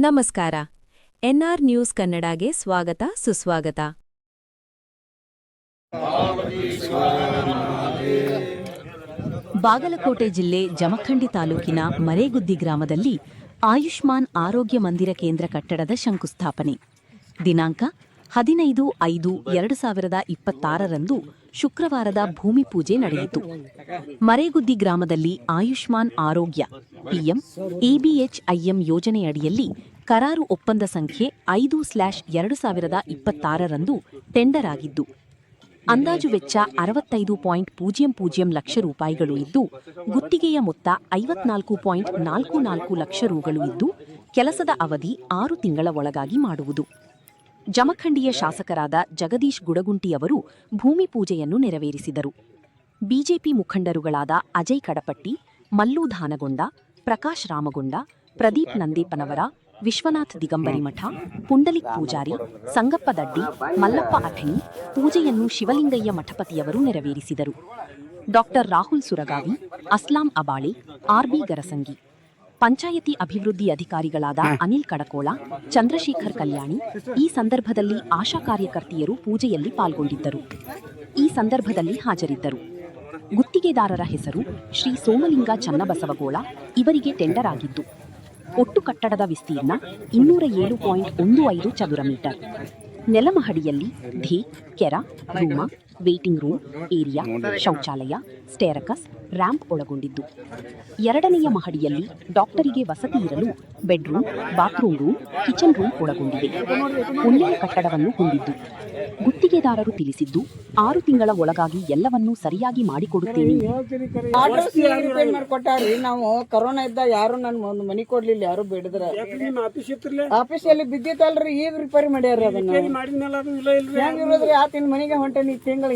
ನಮಸ್ಕಾರ. N R news ಕನ್ನಡಗೆ ಸ್ವಾಗತ ಸುಸ್ವಾಗತ. ಬಾಗಲಕೋಟೆ ಜಿಲ್ಲೆ ಜಮಖಂಡಿ ತಾಲೂಕಿನ ಮರೇಗುದ್ದಿ ಗ್ರಾಮದಲ್ಲಿ ಆಯುಷ್ಮಾನ್ ಆರೋಗ್ಯ ಮಂದಿರ ಕೇಂದ್ರ ಕಟ್ಟಡದ ಶಂಕುಸ್ಥಾಪನೆ ದಿನಾಂಕ 15/5/2026 ಶುಕ್ರವಾರದ ಭೂಮಿ ಪೂಜೆ ನಡೆಯಿತು. ಮರೇಗುದ್ದಿ ಗ್ರಾಮದಲ್ಲಿ ಆಯುಷ್ಮಾನ್ ಆರೋಗ್ಯ ಪಿಎಂ ಎಬಿಎಚ್ಐಎಂ ಯೋಜನೆಯಡಿಯಲ್ಲಿ ಕರಾರು ಒಪ್ಪಂದ ಸಂಖ್ಯೆ 5/2026 ಟೆಂಡರ್ ಆಗಿದ್ದು, ಅಂದಾಜು ವೆಚ್ಚ 65.00 ಲಕ್ಷ ರೂಪಾಯಿಗಳು ಇದ್ದು, ಗುತ್ತಿಗೆಯ ಮೊತ್ತ 54.44 ಲಕ್ಷ ರೂಗಳು ಇದ್ದು, ಕೆಲಸದ ಅವಧಿ 6 ತಿಂಗಳ ಒಳಗಾಗಿ ಮಾಡುವುದು. ಜಮಖಂಡಿಯ ಶಾಸಕರಾದ ಜಗದೀಶ್ ಗುಡಗುಂಟಿಯವರು ಭೂಮಿ ಪೂಜೆಯನ್ನು ನೆರವೇರಿಸಿದರು. ಬಿಜೆಪಿ ಮುಖಂಡರುಗಳಾದ ಅಜಯ್ ಕಡಪಟ್ಟಿ, ಮಲ್ಲು ಧಾನಗೊಂಡ, ಪ್ರಕಾಶ್ ರಾಮಗೊಂಡ, ಪ್ರದೀಪ್ ನಂದೀಪನವರ, ವಿಶ್ವನಾಥ್ ದಿಗಂಬರಿಮಠ, ಪುಂಡಲಿಕ್ ಪೂಜಾರಿ, ಸಂಗಪ್ಪ ದಡ್ಡಿ, ಮಲ್ಲಪ್ಪ ಅಥಣಿ ಪೂಜೆಯನ್ನು ಶಿವಲಿಂಗಯ್ಯ ಮಠಪತಿಯವರು ನೆರವೇರಿಸಿದರು. ಡಾ ರಾಹುಲ್ ಸುರಗಾವಿ, ಅಸ್ಲಾಂ ಅಬಾಳೆ, ಆರ್ಬಿ ಗರಸಂಗಿ, ಪಂಚಾಯತಿ ಅಭಿವೃದ್ಧಿ ಅಧಿಕಾರಿಗಳಾದ ಅನಿಲ್ ಕಡಕೋಳ, ಚಂದ್ರಶೇಖರ್ ಕಲ್ಯಾಣಿ ಈ ಸಂದರ್ಭದಲ್ಲಿ ಆಶಾ ಕಾರ್ಯಕರ್ತೆಯರು ಪೂಜೆಯಲ್ಲಿ ಪಾಲ್ಗೊಂಡಿದ್ದರು. ಈ ಸಂದರ್ಭದಲ್ಲಿ ಹಾಜರಿದ್ದರು. ಗುತ್ತಿಗೆದಾರರ ಹೆಸರು ಶ್ರೀ ಸೋಮಲಿಂಗ ಚನ್ನಬಸವಗೋಳ. ಇವರಿಗೆ ಟೆಂಡರ್ ಆಗಿದ್ದು, ಒಟ್ಟು ಕಟ್ಟಡದ ವಿಸ್ತೀರ್ಣ 207.15 ಚದುರ ಮೀಟರ್. ನೆಲಮಹಡಿಯಲ್ಲಿ ಧೇ, ಕೆರ, ರೂಮ, ವೇಟಿಂಗ್ ರೂಮ್, ಏರಿಯಾ, ಶೌಚಾಲಯ, ಸ್ಟೇರಕಸ್, ರ್ಯಾಂಪ್ ಒಳಗೊಂಡಿದ್ದು, ಎರಡನೆಯ ಮಹಡಿಯಲ್ಲಿ ಡಾಕ್ಟರಿಗೆ ವಸತಿ ಇರಲು bedroom, bathroom room, kitchen room ಒಳಗೊಂಡಿದೆ. ಒಳ್ಳೆಯ ಕಟ್ಟಡವನ್ನು ಹೊಂದಿದ್ದು, ಗುತ್ತಿಗೆದಾರರು ತಿಳಿಸಿದ್ದು 6 ತಿಂಗಳ ಒಳಗಾಗಿ ಎಲ್ಲವನ್ನೂ ಸರಿಯಾಗಿ ಮಾಡಿಕೊಡುತ್ತೇನೆ. ನಾವು ಕೊರೋನಾ ಇದ್ದ ಯಾರು ನನ್ನ ಮನಿ ಕೊಡ್ಲಿಲ್ಲ, ಯಾರು ಬೇಡಿದ್ರ ಆಫೀಸಲ್ಲಿ ಬಿದ್ದಿತ್ತಲ್ರಿ, ಈಗ ರಿಪೇರಿ ಮಾಡ್ಯಾರ. ಹೆಂಗಿರೋದ್ರಿ ಆತಿನ ಮನಿಗೆ ಹೊಂಟೇನಿ ತಿಂಗಳ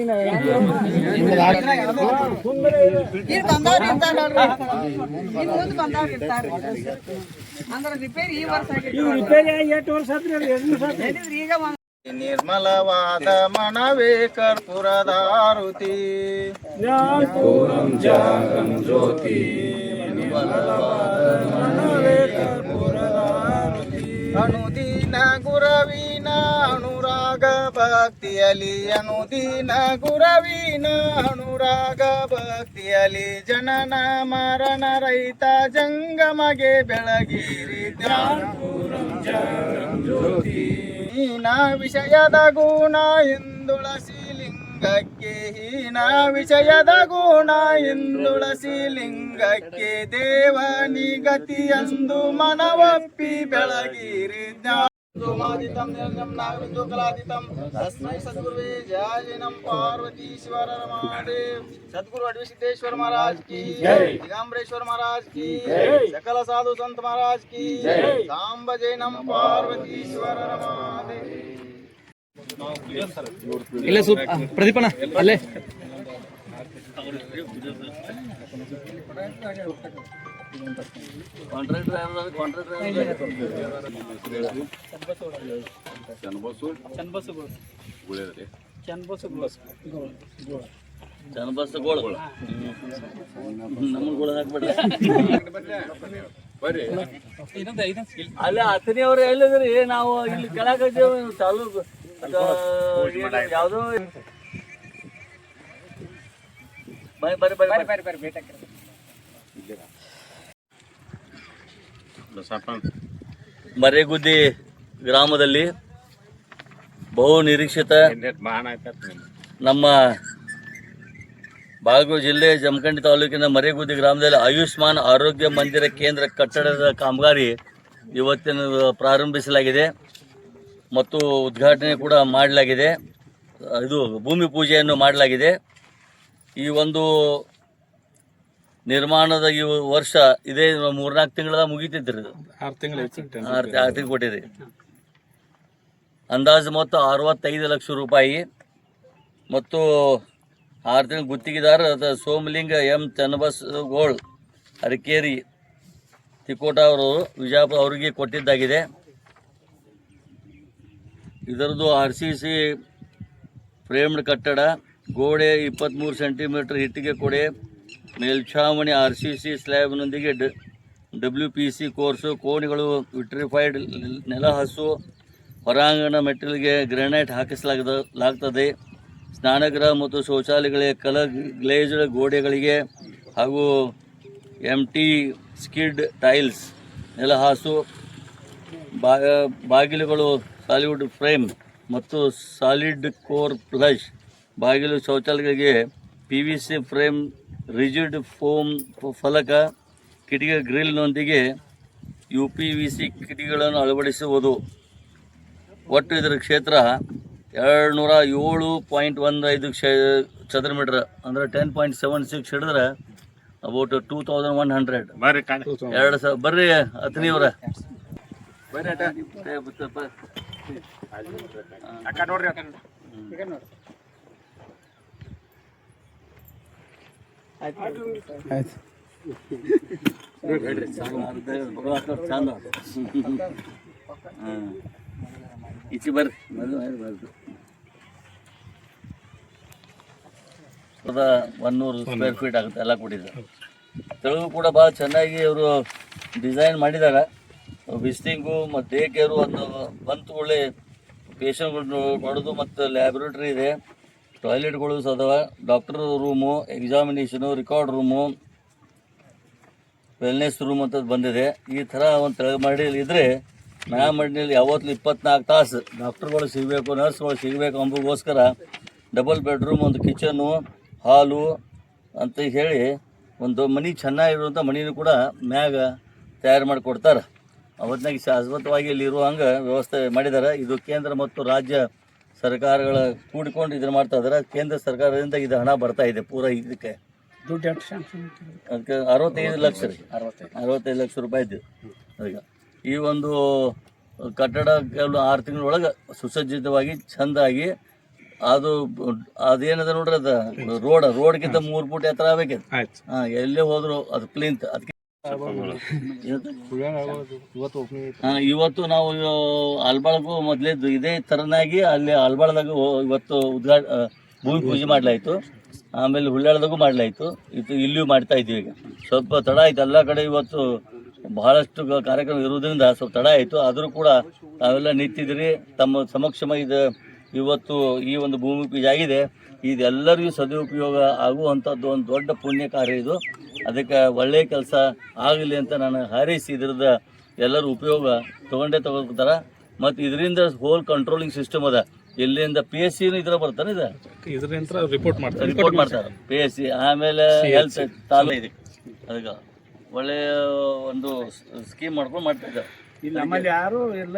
ನಿರ್ಮಲವಾದ ಮನವೇ ಕರ್ಪೂರದಾರುತಿ ಜಾಗಂ ಜ್ಯೋತಿ ಅನುದೀನ ಗುರವಿನ ಅನುರಾಗ ಭಕ್ತಿಯಲಿ, ಅನುದೀನ ಗುರವಿನ ಅನುರಾಗ ಭಕ್ತಿಯಲಿ, ಜನನ ಮರಣ ರಹಿತ ಜಂಗಮಗೆ ಬೆಳಗಿರಿ ಹೀನ ವಿಷಯದ ಗುಣ ಎಂದುಳಸಿ ಲಿಂಗಕ್ಕೆ, ಹೀನ ವಿಷಯದ ಗುಣ ಎಂದುಳಸಿ ಲಿಂಗಕ್ಕೆ, ದೇವನಿಗತಿ ಎಂದು ಮನವಪ್ಪಿ ಬೆಳಗಿರಿ तस्मै सद्गुरुवे जय नम पार्वती शिवर महादेव। सद्गुरु अडविसिद्धेश्वर महाराज की जय, दिगंबरेश्वर महाराज की जय, सकल साधु संत महाराज की जय, सांब जय नम पार्वती शिवर महादेव। इल्ले प्रदीपण अल्ले ಅಲ್ಲ ಹತ್ತನೇ ಅವ್ರು ಹೇಳಿದ್ರಿ, ನಾವು ಇಲ್ಲಿ ಕೆಳಗೆ ಚಾಲು ಯಾವ್ದೋ ಮರೇಗುದ್ದಿ ಗ್ರಾಮದಲ್ಲಿ ಬಹು ನಿರೀಕ್ಷಿತ ನಮ್ಮ ಬಾಗಲಕೋಟೆ ಜಿಲ್ಲೆ ಜಮಖಂಡಿ ತಾಲೂಕಿನ ಮರೇಗುದ್ದಿ ಗ್ರಾಮದಲ್ಲಿ ಆಯುಷ್ಮಾನ್ ಆರೋಗ್ಯ ಮಂದಿರ ಕೇಂದ್ರ ಕಟ್ಟಡದ ಕಾಮಗಾರಿ ಇವತ್ತಿನ ಪ್ರಾರಂಭಿಸಲಾಗಿದೆ ಮತ್ತು ಉದ್ಘಾಟನೆ ಕೂಡ ಮಾಡಲಾಗಿದೆ. ಇದು ಭೂಮಿ ಪೂಜೆಯನ್ನು ಮಾಡಲಾಗಿದೆ. ಈ ಒಂದು ನಿರ್ಮಾಣದ ಈ ವರ್ಷ ಇದೇ 3-4 ತಿಂಗಳ ಮುಗಿತಿದ್ರಿ, 6 ತಿಂಗಳು ಕೊಟ್ಟಿರಿ. ಅಂದಾಜು ಮೊತ್ತ 65 ಲಕ್ಷ ರೂಪಾಯಿ ಮತ್ತು 6 ತಿಂಗಳ ಗುತ್ತಿಗೆದಾರ ಸೋಮಲಿಂಗ ಎಂ ಚನ್ನಬಸಗೋಳ್ ಅರಕೇರಿ ತಿಕೋಟ ಅವರು ವಿಜಯಪುರ ಅವರಿಗೆ ಕೊಟ್ಟಿದ್ದಾಗಿದೆ. ಇದರದ್ದು RCC ಫ್ರೇಮ್ಡ್ ಕಟ್ಟಡ, ಗೋಡೆ 23 ಸೆಂಟಿಮೀಟರ್ ಇಟ್ಟಿಗೆ ಕೊಡೆ, ಮೇಲ್ಛಾವಣಿ RCC ಸ್ಲ್ಯಾಬ್ನೊಂದಿಗೆ WPC ಕೋರ್ಸು, ಕೋಣಿಗಳು, ವಿಟ್ರಿಫೈಡ್ ನೆಲಹಾಸು, ಹೊರಾಂಗಣ ಮೆಟ್ಟಿಲಿಗೆ ಗ್ರಾನೈಟ್ ಹಾಕಿಸಲಾಗ್ತದೆ. ಸ್ನಾನಗೃಹ ಮತ್ತು ಶೌಚಾಲಯಗಳಿಗೆ ಗ್ಲೇಜ್ಡ್ ಗೋಡೆಗಳಿಗೆ ಹಾಗೂ MT ಸ್ಕಿಡ್ ಟೈಲ್ಸ್ ನೆಲಹಾಸು, ಬಾಗಿಲುಗಳು ಸಾಲಿವುಡ್ ಫ್ರೇಮ್ ಮತ್ತು ಸಾಲಿಡ್ ಕೋರ್ ಪ್ಲಸ್ ಬಾಗಿಲು, ಶೌಚಾಲಯಗಳಿಗೆ PVC ಫ್ರೇಮ್, ರಿಜಿಡ್ ಫೋಮ್ ಫಲಕ, ಕಿಟಕಿ ಗ್ರಿಲ್ನೊಂದಿಗೆ UPVC ಕಿಟಕಿಗಳನ್ನು ಅಳವಡಿಸುವುದು. ಒಟ್ಟು ಇದರ ಕ್ಷೇತ್ರ 207.15 ಚದರ ಮೀಟರ್, ಅಂದರೆ 10.76 ಹಿಡಿದ್ರೆ ಅಬೌಟ್ 2100. ಬರ್ರಿ ಅತ್ನಿಯವರ ಚಂದ ಈಚೆ ಬರ್ರಿ. 100 ಸ್ಕ್ವೇರ್ ಫೀಟ್ ಆಗುತ್ತೆ ಎಲ್ಲ ಕೊಟ್ಟಿದ್ದಾರೆ. ತೆಳಗು ಕೂಡ ಭಾಳ ಚೆನ್ನಾಗಿ ಅವರು ಡಿಸೈನ್ ಮಾಡಿದ್ದಾರೆ. ವಿಸಿಟಿಂಗು ಮತ್ತು ಡೇ ಕೇರು ಒಂದು ಬಂತು ಒಳ್ಳೆ ಪೇಷಂಟ್ಗಳು ನೋಡೋದು, ಮತ್ತು ಲ್ಯಾಬ್ರೇಟ್ರಿ ಇದೆ, ಟಾಯ್ಲೆಟ್ಗಳು ಅದಾವ, doctor room, examination, record room, wellness room ಅಂತ ಬಂದಿದೆ. ಈ ಥರ ಒಂದು ತೆಳಗ ಮಹಡಿಯಲ್ಲಿ ಇದ್ದರೆ ಮ್ಯಾ ಮಹಡಿಯಲ್ಲಿ ಯಾವತ್ತೂ 24 ತಾಸು ಡಾಕ್ಟರ್ಗಳು ಸಿಗಬೇಕು, ನರ್ಸ್ಗಳು ಸಿಗಬೇಕು ಅಂಬಗೋಸ್ಕರ ಡಬಲ್ ಬೆಡ್ರೂಮ್, ಒಂದು ಕಿಚನ್ನು, ಹಾಲು ಅಂತ ಹೇಳಿ ಒಂದು ಮನೆ ಚೆನ್ನಾಗಿರುವಂಥ ಮನೆಯೂ ಕೂಡ ಮ್ಯಾಗ ತಯಾರು ಮಾಡಿ ಕೊಡ್ತಾರೆ. ಅವತ್ತಿನಾಗ ಶಾಶ್ವತವಾಗಿ ಇಲ್ಲಿ ಇರುವ ಹಂಗೆ ವ್ಯವಸ್ಥೆ ಮಾಡಿದ್ದಾರೆ. ಇದು ಕೇಂದ್ರ ಮತ್ತು ರಾಜ್ಯ ಸರ್ಕಾರಗಳ ಕೂಡಿಕೊಂಡು ಇದನ್ನು ಮಾಡ್ತಾ ಇದ್ದಾರೆ. ಕೇಂದ್ರ ಸರ್ಕಾರದಿಂದ ಇದು ಹಣ ಬರ್ತಾ ಇದೆ ಪೂರ. ಇದಕ್ಕೆ ದುಡ್ಡು ಅದಕ್ಕೆ 65 ಲಕ್ಷ ರೀ, 65 ಲಕ್ಷ ರೂಪಾಯಿ ಇದ್ದು. ಅದಕ್ಕೆ ಈ ಒಂದು ಕಟ್ಟಡ ಕೆಲವು 6 ತಿಂಗಳೊಳಗೆ ಸುಸಜ್ಜಿತವಾಗಿ ಚೆಂದಾಗಿ ಅದೇನದ ನೋಡ್ರಿ, ಅದು ರೋಡ್ಗಿಂತ 3 ಫೂಟ್ ಎತ್ತರ ಆಗ್ಬೇಕಿದೆ. ಎಲ್ಲೇ ಹೋದ್ರು ಅದು ಪ್ಲಿಂತ್. ಅದಕ್ಕೆ ಇವತ್ತು ನಾವು ಆಲ್ಬಾಳ್ಗೂ ಮೊದಲೇದು ಇದೇ ಥರನಾಗಿ ಅಲ್ಲಿ ಆಲ್ಬಾಳ್ದಾಗ ಇವತ್ತು ಭೂಮಿ ಪೂಜೆ ಮಾಡಲಾಯಿತು. ಆಮೇಲೆ ಹುಳ್ಳಾಳದಾಗೂ ಮಾಡಲಾಯಿತು. ಇಲ್ಲಿಯೂ ಮಾಡ್ತಾ ಇದ್ದೀವಿ. ಈಗ ಸ್ವಲ್ಪ ತಡ ಆಯ್ತು, ಎಲ್ಲ ಕಡೆ ಇವತ್ತು ಬಹಳಷ್ಟು ಕಾರ್ಯಕ್ರಮ ಇರುವುದರಿಂದ ಸ್ವಲ್ಪ ತಡ ಆಯಿತು. ಆದರೂ ಕೂಡ ತಾವೆಲ್ಲ ನಿಂತಿದ್ದೀರಿ. ತಮ್ಮ ಸಮಕ್ಷಮ ಇವತ್ತು ಈ ಒಂದು ಭೂಮಿ ಪೂಜೆ ಆಗಿದೆ. ಇದೆಲ್ಲರಿಗೂ ಸದುಪಯೋಗ ಆಗುವಂಥದ್ದು ಒಂದು ದೊಡ್ಡ ಪುಣ್ಯ ಕಾರ್ಯ ಇದು. ಅದಕ್ಕೆ ಒಳ್ಳೆಯ ಕೆಲಸ ಆಗಲಿ ಅಂತ ನಾನು ಹಾರೈಸಿ ಇದ್ರದ್ದು ಎಲ್ಲರೂ ಉಪಯೋಗ ತಗೋತಾರೆ. ಮತ್ತು ಇದರಿಂದ ಹೋಲ್ ಕಂಟ್ರೋಲಿಂಗ್ ಸಿಸ್ಟಮ್ ಅದ. ಎಲ್ಲಿಂದ PSC ಇದ್ರ ಬರ್ತಾನೆ, ಇದರಿಂದ ರಿಪೋರ್ಟ್ ಮಾಡ್ತಾರೆ PSC. ಆಮೇಲೆ ಹೆಲ್ತ್ ತಾಲೂಕು ಇದೆ. ಅದಕ್ಕೆ ಒಳ್ಳೆಯ ಒಂದು ಸ್ಕೀಮ್ ಮಾಡ್ಕೊಂಡು ಮಾಡ್ತಿದ್ದಾರೆ. ಇಲ್ಲಿ ನಮ್ಮಲ್ಲಿ ಯಾರು ಇಲ್ಲ